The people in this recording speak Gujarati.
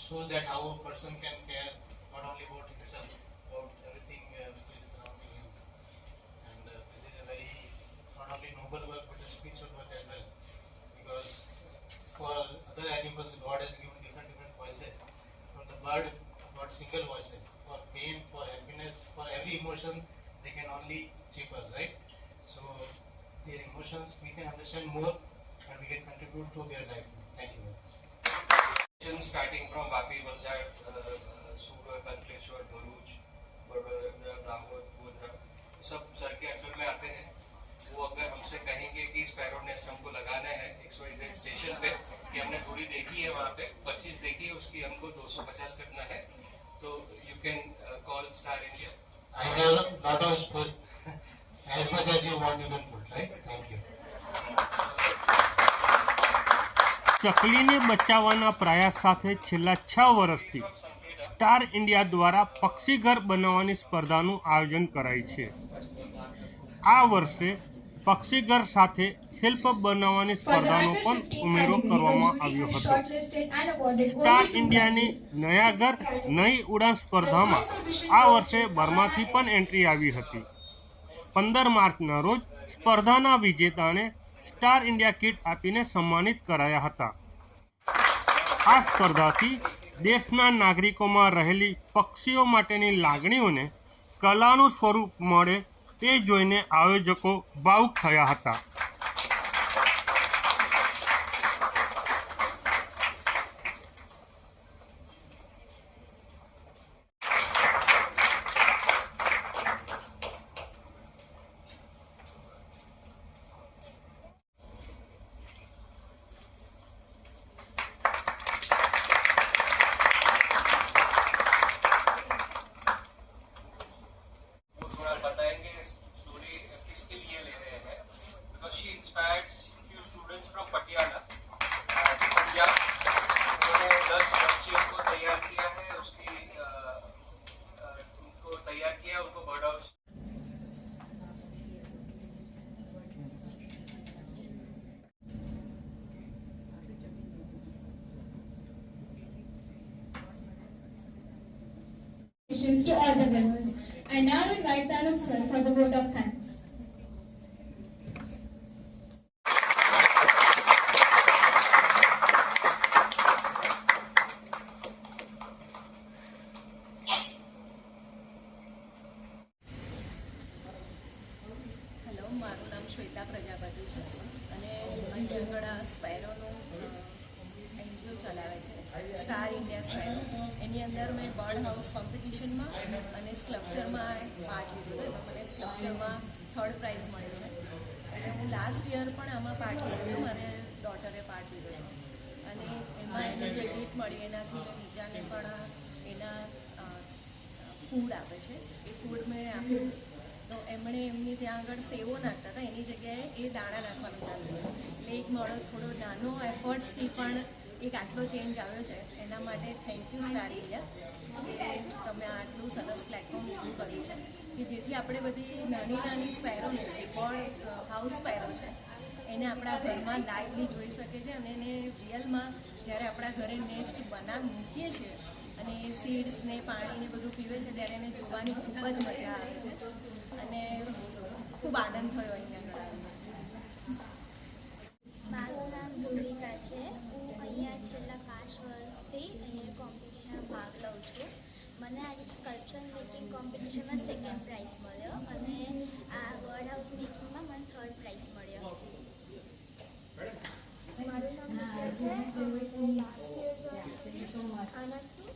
shows that how a person can care not only about himself, about everything which is surrounding him. And this is a very not only noble work but a spiritual work as well. Because for other animals, God has given different voices. For the bird, got single voices. For pain, for happiness, for every emotion, they can only chipper, right? So their emotions we can understand more and we can contribute to their life. Thank you very much. Starting from Vapi, Valsad, सूरत, अंकलेश्वर, भरूच, बड़ोदरा, दाहोद, गोधरा, सब सर के अंडर में आते हैं। वो अगर हमसे कहेंगे कि स्पैरो नेस्ट हमको लगाना है XYZ स्टेशन पे, कि हमने थोड़ी देखी है वहाँ पे 25 देखी है, उसकी हमको 250 करना है, तो you can call Star India. I have a lot of support. As much as you want, you can put, right? Thank you. ચકલીને બચાવવાના પ્રયાસ સાથે છેલ્લા 6 વર્ષથી સ્ટાર ઇન્ડિયા દ્વારા પક્ષીઘર બનાવવાની સ્પર્ધાનું આયોજન કરાય છે। આ વર્ષે પક્ષીઘર સાથે શિલ્પ બનાવવાની સ્પર્ધાનો પણ ઉમેરો કરવામાં આવ્યો હતો। સ્ટાર ઇન્ડિયાની નયા ઘર નઈ ઉડાન સ્પર્ધામાં આ વર્ષે બર્માથી પણ એન્ટ્રી આવી હતી। 15 માર્ચના રોજ સ્પર્ધાના વિજેતાને સ્ટાર ઇન્ડિયા કિટ આપીને સન્માનિત કરાયા હતા। આ સ્પર્ધાથી દેશના નાગરિકોમાં રહેલી પક્ષીઓ માટેની લાગણીઓને કલાનું સ્વરૂપ મળે તે જોઈને આયોજકો ભાવુક થયા હતા। She inspired few students from Patiala, Punjab. उन्होंने 10 बच्चियों को तैयार किया है, उनको तैयार किया, उनको bird house to all the members. I now invite Tanut sir for the vote of thanks. મારું નામ શ્વેતા પ્રજાપતિ છે અને અહીં આગળ સ્પેરોનું એનજીઓ ચલાવે છે સ્ટાર ઇન્ડિયા સ્પેરો। એની અંદર મેં બર્ડ હાઉસ કોમ્પિટિશનમાં અને સ્કલ્પચરમાં પાર્ટ લીધો હતો। એમાં મને સ્કલ્પચરમાં 3rd પ્રાઇઝ મળે છે અને હું લાસ્ટ યર પણ આમાં પાર્ટ લીધો હતો, મારે ડોટરે પાર્ટ લીધો હતો અને એમાં એને જે ગીફ્ટ મળી એનાથી મેં બીજાને પણ એના ફૂડ આપે છે, એ ફૂડ મેં આપ્યું તો એમણે એમની ત્યાં આગળ સેવો નાખતા હતા, એની જગ્યાએ એ દાણા નાખવાનું ચાલુ કર્યું। એટલે એક મારો થોડો નાનો એફર્ટ્સથી પણ એક આટલો ચેન્જ આવ્યો છે। એના માટે થેન્ક યુ સ્ટાર ઇન્ડિયા કે તમે આટલું સરસ પ્લેટફોર્મ ઊભું કર્યું છે કે જેથી આપણે બધી નાની નાની સ્પેરોને જે બર્ડ હાઉસ સ્પેરો છે એને આપણા ઘરમાં લાઈવલી જોઈ શકે છે અને એને રિયલમાં જ્યારે આપણા ઘરે નેસ્ટ મૂકીએ છીએ અને એ સીડ્સ ને પાણી ને બધું પીવે છે ત્યારે એને જોવાની ખૂબ જ મજા આવે છે અને ખૂબ આનંદ થયો અહીંયા આગળ। મારું નામ ધુલિકા છે। હું અહીંયા છેલ્લા 5 વર્ષથી અહીંયા કોમ્પિટિશનમાં ભાગ લઉં છું। મને આજે સ્કલ્પચર મેકિંગ કોમ્પિટિશનમાં 2nd પ્રાઇઝ મળ્યો અને આ બર્ડ હાઉસ મેકિંગમાં મને 3rd પ્રાઇઝ મળ્યો। મારું નામ છે, હું લાસ્ટ યર આનાથી